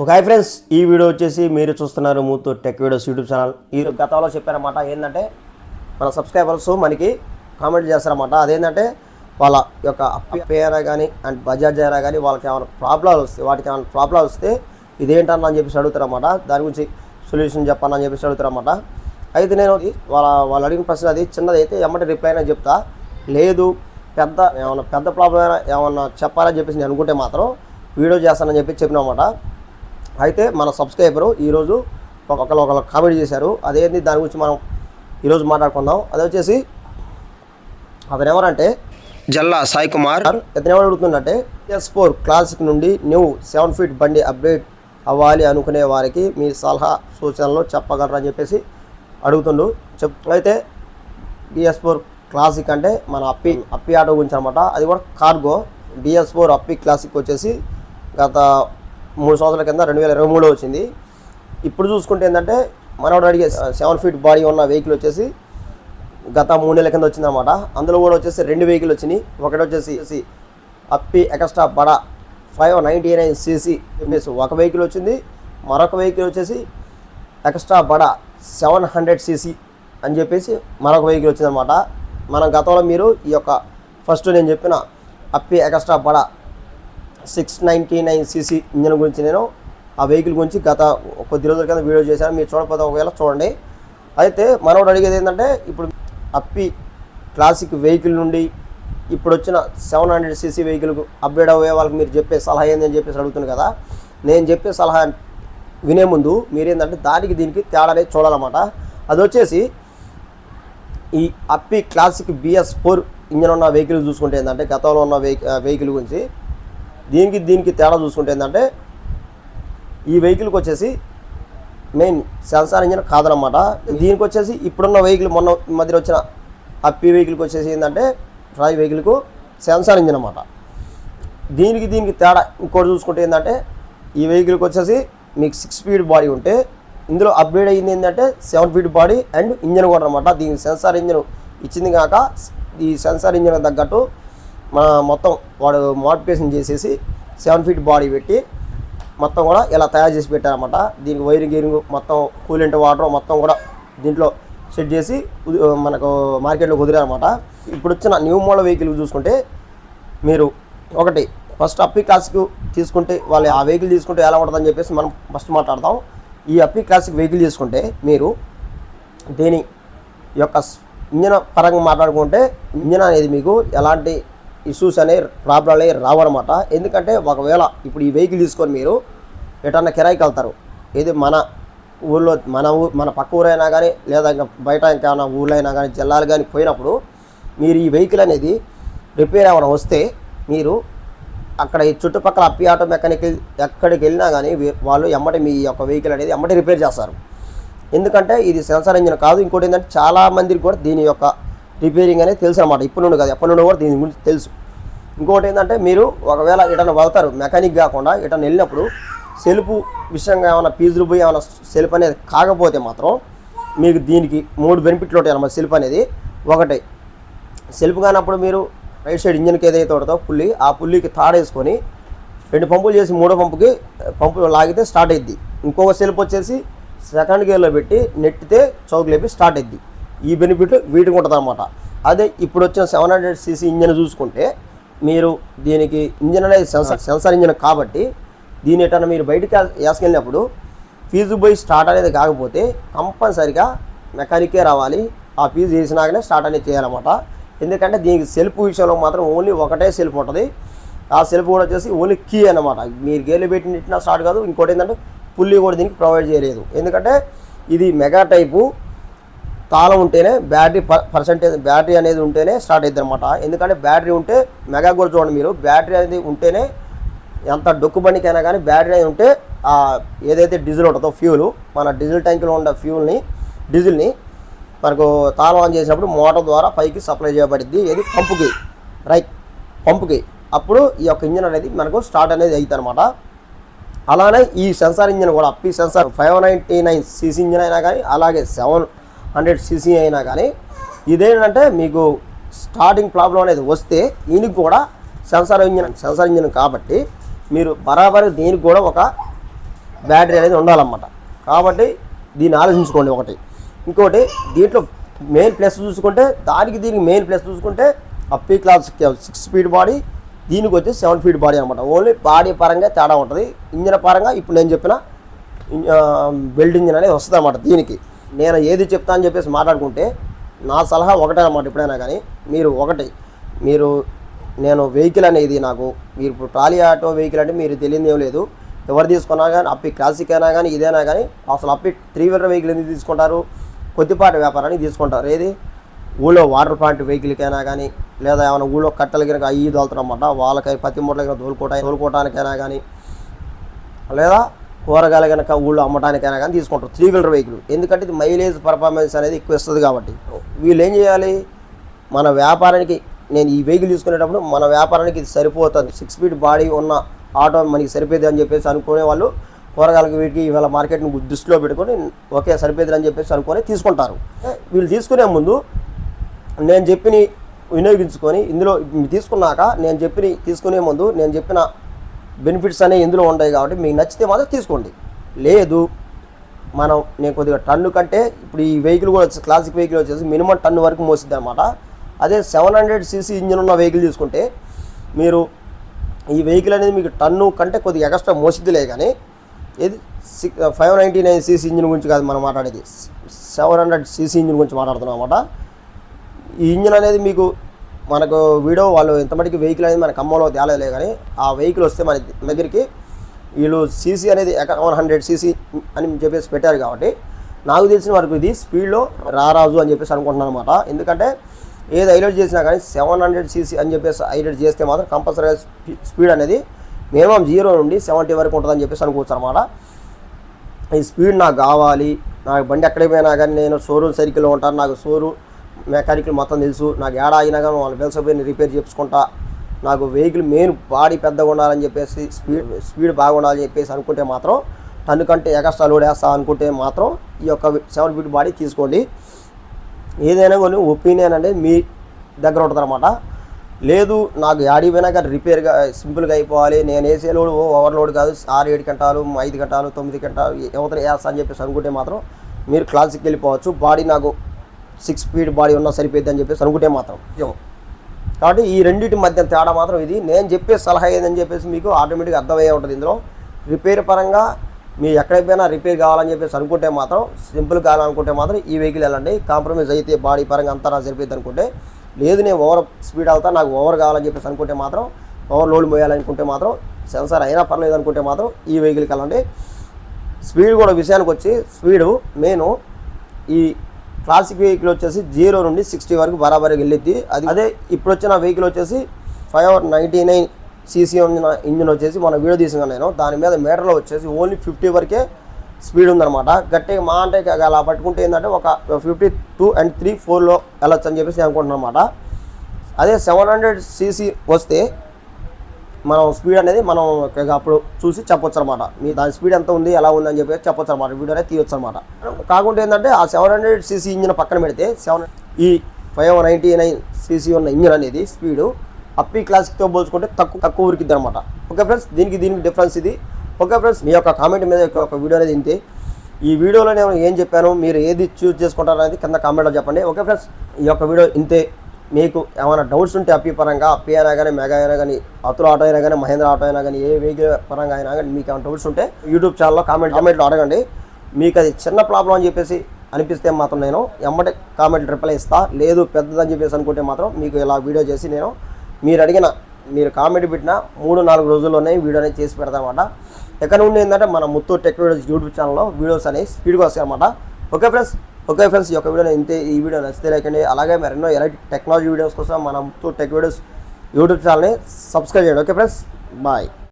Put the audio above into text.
Okay hi friends, ఈ video వచ్చేసి మీరు చూస్తున్నారు మూతు టెక్ వీడియోస్ యూట్యూబ్ ఛానల్. ఈ గతంలో చెప్పారన్నమాట ఏంటంటే మన సబ్స్క్రైబర్స్ మనకి కామెంట్ చేస్తారన్నమాట. అదేంటంటే వాళ్ళ యొక్క పే అయినా కానీ అండ్ బజాజ్ అయినా కానీ వాళ్ళకి ఏమైనా ప్రాబ్లాలు వస్తే వాటికి ఏమైనా ప్రాబ్లాలు వస్తే ఇదేంటన్నా అని చెప్పేసి అడుగుతారన్నమాట. దాని గురించి సొల్యూషన్ చెప్పాలని చెప్పేసి అడుగుతారన్నమాట. అయితే నేను వాళ్ళు అడిగిన ప్రశ్న అది చిన్నది అయితే ఎమ్మటి రిప్లై అయినా చెప్తా. లేదు పెద్ద ప్రాబ్లం ఏమన్నా చెప్పాలని చెప్పేసి నేను అనుకుంటే మాత్రం వీడియో చేస్తానని చెప్పి చెప్పినమాట. అయితే మన సబ్స్క్రైబరు ఈరోజు ఒకళ్ళు కామెంట్ చేశారు. అదేంటి దాని గురించి మనం ఈరోజు మాట్లాడుకుందాం. అది వచ్చేసి అతను ఎవరంటే జల్లా సాయి కుమార్. ఇతను ఎవరు అడుగుతుందంటే PS4 క్లాసిక్ నుండి న్యూ 7 ఫీట్ బండి అప్డేట్ అవ్వాలి అనుకునే వారికి మీ సలహా సూచనలు చెప్పగలరని చెప్పేసి అడుగుతుండు. అయితే PS4 క్లాసిక్ అంటే మన అప్పి ఆటో గురించి అనమాట. అది కూడా కార్గో. DS4 అప్పి క్లాసిక్ వచ్చేసి గత 3 సంవత్సరాల కింద 2023లో వచ్చింది. ఇప్పుడు చూసుకుంటే ఏంటంటే మనోడు అడిగే 7 ఫీట్ బాడీ ఉన్న వెహికల్ వచ్చేసి గత 3 నెలల కింద వచ్చిందన్నమాట. అందులో కూడా వచ్చేసి 2 వెహికల్ వచ్చినాయి. ఒకటి వచ్చేసి అప్పి ఎక్స్ట్రా బడా 599cc చెప్పేసి ఒక వెహికల్ వచ్చింది. మరొక వెహికల్ వచ్చేసి ఎక్స్ట్రా బడా 700cc అని చెప్పేసి మరొక వెహికల్ వచ్చిందన్నమాట. మనం గతంలో మీరు ఈ యొక్క ఫస్ట్ నేను చెప్పిన అప్పి ఎక్స్ట్రా బడా 699cc ఇంజన్ గురించి నేను ఆ వెహికల్ గురించి గత కొద్ది రోజుల కింద వీడియో చేశాను. మీరు చూడకపోతే ఒకవేళ చూడండి. అయితే మనోడు అడిగేది ఏంటంటే ఇప్పుడు అప్పి క్లాసిక్ వెహికల్ నుండి ఇప్పుడు వచ్చిన 700cc వెహికల్కు అప్గ్రేడ్ అయ్యే వాళ్ళకి మీరు చెప్పే సలహా ఏందని చెప్పేసి అడుగుతుంది కదా. నేను చెప్పే సలహా వినే ముందు మీరేంటంటే దానికి దీనికి తేడా అనేది చూడాలన్నమాట. అది వచ్చేసి ఈ అప్పి క్లాసిక్ BS4 ఇంజన్ ఉన్న వెహికల్ చూసుకుంటే ఏంటంటే గతంలో ఉన్న వెహికల్ గురించి దీనికి తేడా చూసుకుంటే ఏంటంటే ఈ వెహికల్కి వచ్చేసి మెయిన్ సెన్సార్ ఇంజన్ కాదనమాట. దీనికి వచ్చేసి ఇప్పుడున్న వెహికల్ మొన్న మధ్యలో వచ్చిన అప్పి వెహికల్కి వచ్చేసి ఏంటంటే ట్రాయ్ వెహికల్కు సెన్సార్ ఇంజన్ అన్నమాట. దీనికి తేడా ఇంకోటి చూసుకుంటే ఏంటంటే ఈ వెహికల్కి వచ్చేసి మీకు 6 ఫీట్ బాడీ ఉంటే ఇందులో అప్గ్రేడ్ అయ్యింది ఏంటంటే 7 ఫీట్ బాడీ అండ్ ఇంజన్ కూడా అనమాట. దీనికి సెన్సార్ ఇంజన్ ఇచ్చింది కాక ఈ సెన్సార్ ఇంజన్ తగ్గట్టు మొత్తం వాడు మోడిఫికేషన్ చేసేసి 7 ఫీట్ బాడీ పెట్టి మొత్తం కూడా ఇలా తయారు చేసి పెట్టారన్నమాట. దీనికి వైరింగ్ మొత్తం కూలెంట్ వాటర్ మొత్తం కూడా దీంట్లో సెట్ చేసి మనకు మార్కెట్లో కుదిరారన్నమాట. ఇప్పుడు వచ్చిన న్యూ మోడల్ వెహికల్ చూసుకుంటే మీరు ఒకటి ఫస్ట్ అప్పి క్లాసిక్ తీసుకుంటే వాళ్ళు ఆ వెహికల్ తీసుకుంటే ఎలా ఉంటుందని చెప్పేసి మనం ఫస్ట్ మాట్లాడతాం. ఈ అప్పి క్లాసిక్ వెహికల్ తీసుకుంటే మీరు దీని యొక్క ఇంజన్ పరంగా మాట్లాడుకుంటే ఇంజన్ అనేది మీకు ఎలాంటి ఇష్యూస్ అనే ప్రాబ్లం రావన్నమాట. ఎందుకంటే ఒకవేళ ఇప్పుడు ఈ వెహికల్ తీసుకొని మీరు ఎటన్నా కిరాయికి వెళ్తారు, ఇది మన ఊళ్ళో మన పక్క ఊరైనా కానీ లేదా ఇంకా బయట ఇంకేమైనా ఊళ్ళో అయినా కానీ జిల్లాలు కానీ పోయినప్పుడు మీరు ఈ వెహికల్ అనేది రిపేర్ ఏమైనా వస్తే మీరు అక్కడ ఈ చుట్టుపక్కల అప్పి ఆటో మెకానిక్ ఎక్కడికి వెళ్ళినా కానీ వాళ్ళు ఎమ్మటి మీ యొక్క వెహికల్ అనేది ఎమ్మటి రిపేర్ చేస్తారు. ఎందుకంటే ఇది సెన్సార్ ఇంజిన్ కాదు. ఇంకోటి ఏంటంటే చాలామందికి కూడా దీని యొక్క రిపేరింగ్ అనేది తెలుసు అన్నమాట. ఇప్పుడు నుండి కాదు, ఎప్పటి నుండి కూడా దీని గురించి తెలుసు. ఇంకోటి ఏంటంటే మీరు ఒకవేళ ఇటన్నా వెళ్తారు మెకానిక్ కాకుండా ఇటన్నా వెళ్ళినప్పుడు సెల్ఫ్ విషయంగా ఏమైనా పీజులు పోయి ఏమైనా సెల్ఫ్ అనేది కాకపోతే మాత్రం మీకు దీనికి 3 బెనిఫిట్లు ఉంటాయి అన్నమాట. సెల్ఫ్ అనేది ఒకటి సెల్ఫ్ కానప్పుడు మీరు రైట్ సైడ్ ఇంజన్కి ఏదైతే ఉంటుందో పుల్లి, ఆ పుల్లికి తాడేసుకొని 2 పంపులు చేసి 3వ పంపు లాగితే స్టార్ట్ అయ్యిద్ది. ఇంకొక సెల్ఫ్ వచ్చేసి సెకండ్ గేర్లో పెట్టి నెట్టితే చౌక్ లేపి స్టార్ట్ అయ్యిద్ది. ఈ బెనిఫిట్ వీటికి ఉంటుంది అనమాట. అదే ఇప్పుడు వచ్చిన 700cc ఇంజన్ చూసుకుంటే మీరు దీనికి ఇంజన్ అనేది సెన్సార్ ఇంజన్ కాబట్టి దీని ఎటన్నా మీరు బయటికి వేసుకెళ్ళినప్పుడు ఫీజు పోయి స్టార్ట్ అనేది కాకపోతే కంపల్సరిగా మెకానికే రావాలి. ఆ ఫీజు చేసినాకనే స్టార్ట్ అనేది చేయాలన్నమాట. ఎందుకంటే దీనికి సెల్ఫ్ విషయంలో మాత్రం ఓన్లీ ఒకటే సెల్ఫ్ ఉంటుంది. ఆ సెల్ఫ్ కూడా వచ్చేసి ఓన్లీ కీ అన్నమాట. మీరు గేర్లు పెట్టి నెట్టినా స్టార్ట్ కాదు. ఇంకోటి ఏంటంటే పుల్లి కూడా దీనికి ప్రొవైడ్ చేయలేదు. ఎందుకంటే ఇది మెగా టైపు తాళం ఉంటేనే బ్యాటరీ అనేది ఉంటేనే స్టార్ట్ అవుతుంది అనమాట. ఎందుకంటే బ్యాటరీ ఉంటే మెగా కూడా చూడండి మీరు, బ్యాటరీ అనేది ఉంటేనే ఎంత డొక్కు బండికైనా కానీ బ్యాటరీ అనేది ఉంటే ఏదైతే డీజిల్ ఉంటుందో ఫ్యూల్, మన డీజిల్ ట్యాంకులో ఉన్న డీజిల్ని మనకు తాళం ఆన్ చేసినప్పుడు మోటార్ ద్వారా పైకి సప్లై చేయబడింది. ఏది పంపుకి అప్పుడు ఈ యొక్క ఇంజన్ అనేది మనకు స్టార్ట్ అనేది అవుతుంది అనమాట. అలానే ఈ సెన్సార్ ఇంజన్ కూడా అప్పి సెన్సార్ 599cc ఇంజన్ అయినా కానీ అలాగే 700cc అయినా కానీ ఇదేంటంటే మీకు స్టార్టింగ్ ప్రాబ్లం అనేది వస్తే దీనికి కూడా సెన్సార్ ఇంజన్ కాబట్టి మీరు బరాబర్ దీనికి కూడా ఒక బ్యాటరీ అనేది ఉండాలన్నమాట. కాబట్టి దీన్ని ఆలోచించుకోండి ఒకటి. ఇంకోటి దీంట్లో మెయిన్ ప్లస్ చూసుకుంటే దీనికి మెయిన్ ప్లస్ చూసుకుంటే అప్పీ క్లాస్ 6 స్పీడ్ బాడీ, దీనికి వచ్చి 7 స్పీడ్ బాడీ అనమాట. ఓన్లీ బాడీ పరంగా తేడా ఉంటుంది. ఇంజిన్ పరంగా ఇప్పుడు నేను చెప్పిన బిల్డ్ ఇంజిన్ అనేది వస్తుంది అనమాట. దీనికి నేను ఏది చెప్తా అని చెప్పేసి మాట్లాడుకుంటే నా సలహా ఒకటే అనమాట. ఎప్పుడైనా కానీ మీరు నేను వెహికల్ అనేది మీరు ఇప్పుడు ట్రాలీ ఆటో వెహికల్ అంటే మీరు తెలియదు ఏం లేదు. ఎవరు తీసుకున్నా కానీ అప్పి క్లాసిక్ అయినా కానీ ఇదైనా కానీ అసలు అప్పి 3 వీలర్ వెహికల్ ఎందుకు తీసుకుంటారు? కొద్దిపాటి వ్యాపారానికి తీసుకుంటారు. ఏది ఊళ్ళో వాటర్ ప్లాంట్ వెహికల్కైనా కానీ లేదా ఏమైనా ఊళ్ళో కట్టలు కనుక అయ్యి తోలుతారన్నమాట. వాళ్ళకై పత్తి మూటలు కనుక తోలుకోవటానికైనా కానీ లేదా కూరగాయలు కనుక ఊళ్ళో అమ్మటానికైనా కానీ తీసుకుంటారు 3 వీలర్ వెహికల్. ఎందుకంటే ఇది మైలేజ్ పర్ఫార్మెన్స్ అనేది ఎక్కువ ఇస్తుంది కాబట్టి. వీళ్ళు ఏం చేయాలి, మన వ్యాపారానికి నేను ఈ వెహికల్ తీసుకునేటప్పుడు మన వ్యాపారానికి ఇది సరిపోతుంది, 6 స్పీడ్ బాడీ ఉన్న ఆటో మనకి సరిపోతుంది అని చెప్పేసి అనుకునే వాళ్ళు కూరగాయలకి వీటికి ఇవాళ మార్కెట్ని దృష్టిలో పెట్టుకొని ఓకే సరిపోతుంది అని చెప్పేసి అనుకొని తీసుకుంటారు. వీళ్ళు తీసుకునే ముందు నేను చెప్పిన వినియోగించుకొని ఇందులో తీసుకున్నాక తీసుకునే ముందు నేను చెప్పిన బెనిఫిట్స్ అనేవి ఇందులో ఉంటాయి కాబట్టి మీకు నచ్చితే మాత్రం తీసుకోండి. లేదు నేను కొద్దిగా టన్ను కంటే ఇప్పుడు ఈ వెహికల్ కూడా వచ్చి క్లాసిక్ వెహికల్ వచ్చేసి మినిమం టన్ను వరకు మోసిద్ది అనమాట. అదే 700cc ఇంజిన్ ఉన్న వెహికల్ తీసుకుంటే మీరు ఈ వెహికల్ అనేది మీకు టన్ను కంటే కొద్దిగా ఎక్స్ట్రా మోసిద్దిలే. కానీ ఇది 599cc ఇంజిన్ గురించి కాదు మనం మాట్లాడేది, 700cc ఇంజిన్ గురించి మాట్లాడుతున్నాం అన్నమాట. ఈ ఇంజిన్ అనేది మనకు వీడియో వాళ్ళు ఎంతమటికి వెహికల్ అనేది మన ఖమ్మంలో తేలలే. కానీ ఆ వెహికల్ వస్తే మన దగ్గరికి వీళ్ళు సీసీ అనేది 100cc అని చెప్పేసి పెట్టారు. కాబట్టి నాకు తెలిసిన వరకు ఇది స్పీడ్లో రారాజు అని చెప్పేసి అనుకుంటున్నాను అనమాట. ఎందుకంటే ఏది హైలైట్ చేసినా కానీ 700cc అని చెప్పేసి హైలైట్ చేస్తే మాత్రం కంపల్సరీగా స్పీడ్ అనేది మినిమం 0 నుండి 70 వరకు ఉంటుందని చెప్పేసి అనుకోవచ్చు అనమాట. ఈ స్పీడ్ నాకు కావాలి, నాకు బండి ఎక్కడికి పోయినా కానీ నేను షోరూమ్ సర్కిల్లో ఉంటాను, నాకు షోరూమ్ మెకానికల్ మొత్తం తెలుసు, నాకు ఏడా అయినా కానీ వాళ్ళు బెల్సపోయి రిపేర్ చేసుకుంటా, నాకు వెహికల్ మెయిన్ బాడీ పెద్దగా ఉండాలని చెప్పేసి స్పీడ్ బాగుండాలని చెప్పేసి అనుకుంటే మాత్రం టన్ను కంటే ఎక్స్ట్రా లోడ్ వేస్తా అనుకుంటే మాత్రం ఈ యొక్క 7 స్పీడ్ బాడీ తీసుకోండి. ఏదైనా కొన్ని ఒపీనియన్ అనేది మీ దగ్గర ఉంటుంది అనమాట. లేదు నాకు యాడీ పోయినా కానీ రిపేర్గా సింపుల్గా అయిపోవాలి, నేను వేసే లోడ్ ఓవర్లోడ్ కాదు, 6-7 గంటలు 5 గంటలు 9 గంటలు ఎవరు వేస్తా అని చెప్పేసి అనుకుంటే మాత్రం మీరు క్లాసిక్ వెళ్ళిపోవచ్చు. బాడీ నాకు 6 స్పీడ్ బాడీ ఉన్నా సరిపోద్ది అని చెప్పేసి అనుకుంటే మాత్రం. కాబట్టి ఈ రెండింటి మధ్య తేడా మాత్రం ఇది. నేను చెప్పే సలహా ఏదని చెప్పేసి మీకు ఆటోమేటిక్గా అర్థమయ్యే ఉంటుంది. ఇందులో రిపేర్ పరంగా మీరు ఎక్కడికైనా రిపేర్ కావాలని చెప్పేసి అనుకుంటే మాత్రం, సింపుల్ కావాలనుకుంటే మాత్రం ఈ వెహికల్ వెళ్ళండి. కాంప్రమైజ్ అయితే బాడీ పరంగా అంతా నాకు సరిపోద్ది అనుకుంటే, లేదు నేను ఓవర్ స్పీడ్ అవుతా నాకు ఓవర్ కావాలని చెప్పేసి అనుకుంటే మాత్రం, ఓవర్ లోడ్ మోయాలనుకుంటే మాత్రం, సెన్సార్ అయినా పర్లేదు అనుకుంటే మాత్రం ఈ వెహికల్కి వెళ్ళండి. స్పీడ్ కూడా విషయానికి వచ్చి స్పీడు నేను ఈ క్లాసిక్ వెహికల్ వచ్చేసి 0 నుండి 60 వరకు బరాబరికి వెళ్ళిద్ది. అదే ఇప్పుడు వచ్చిన వెహికల్ వచ్చేసి 599cc ఉన్న ఇంజిన్ వచ్చేసి మన వీడియో తీసుకున్నాను నేను. దాని మీద మీటర్లో వచ్చేసి ఓన్లీ 50 వరకే స్పీడ్ ఉందన్నమాట. గట్టిగా మా అంటే అలా పట్టుకుంటే ఏంటంటే ఒక 52 and 3/4లో వెళ్ళొచ్చు అని చెప్పేసి అనుకుంటున్నాను అనమాట. అదే 700cc వస్తే మనం స్పీడ్ అనేది మనం అప్పుడు చూసి చెప్పొచ్చు అనమాట. మీ దాని స్పీడ్ ఎంత ఉంది ఎలా ఉంది అని చెప్పేసి చెప్పొచ్చు అనమాట, వీడియో అనేది తీయొచ్చు అనమాట. కాకుండా ఏంటంటే ఆ 700cc ఇంజిన్ పక్కన పెడితే ఈ 599cc ఉన్న ఇంజిన్ అనేది స్పీడు అప్పీ క్లాసిక్తో పోల్చుకుంటే తక్కువ ఉరికిద్ది అనమాట. ఓకే ఫ్రెండ్స్, దీనికి డిఫరెన్స్ ఇది. ఓకే ఫ్రెండ్స్, మీ యొక్క కామెంట్ మీద ఒక వీడియో అనేది ఇంతే. ఈ వీడియోలో నేను ఏం చెప్పాను, మీరు ఏది చూస్ చేసుకుంటారు అనేది కింద కామెంట్లో చెప్పండి. ఓకే ఫ్రెండ్స్, ఈ యొక్క వీడియో ఇంతే. మీకు ఏమైనా డౌట్స్ ఉంటే అప్పీ పరంగా, అప్పీ అయినా కానీ, మెగా అయినా కానీ, అతుల ఆటో అయినా కానీ, మహేంద్ర ఆటో అయినా కానీ, ఏ వెహికల్ పరంగా అయినా కానీ మీకు ఏమైనా డౌట్స్ ఉంటే యూట్యూబ్ ఛానల్లో కామెంట్లో అడగండి. మీకు అది చిన్న ప్రాబ్లం అని చెప్పేసి అనిపిస్తే మాత్రం నేను ఎమ్మటే కామెంట్ రిప్లై ఇస్తా. లేదు పెద్దదని చెప్పేసి అనుకుంటే మాత్రం మీకు ఇలా వీడియో చేసి నేను మీరు కామెంట్ పెట్టిన 3-4 రోజుల్లోనే వీడియో అనేది చేసి పెడతాను అనమాట. ఎక్కడ నుండి ఏంటంటే మన ముత్తూట్ టెక్ వీడియోస్ యూట్యూబ్ ఛానల్లో వీడియోస్ అనేవి స్పీడ్గా వస్తాయి అనమాట. ఓకే ఫ్రెండ్స్, ఈ యొక్క వీడియో ఇంతే. ఈ వీడియో నచ్చితే లైక్. అలాగే మరెన్నో ఎలాంటి టెక్నాలజీ వీడియోస్ కోసం మన ముత్తూట్ టెక్ వీడియోస్ యూట్యూబ్ ఛానల్ని సబ్స్క్రైబ్ చేయండి. Okay friends, bye.